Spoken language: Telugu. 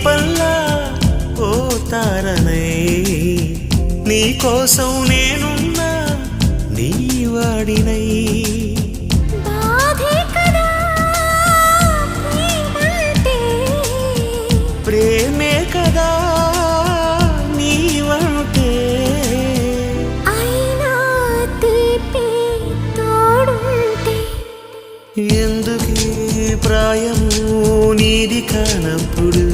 దీపంలా ఓ తారనై నీ కోసం నేనున్నా నీ వాడినై ప్రేమే కదా నీవంటే అయినా తీపి తోడుంటే ఎందుకీ ప్రాయము నీది కానప్పుడు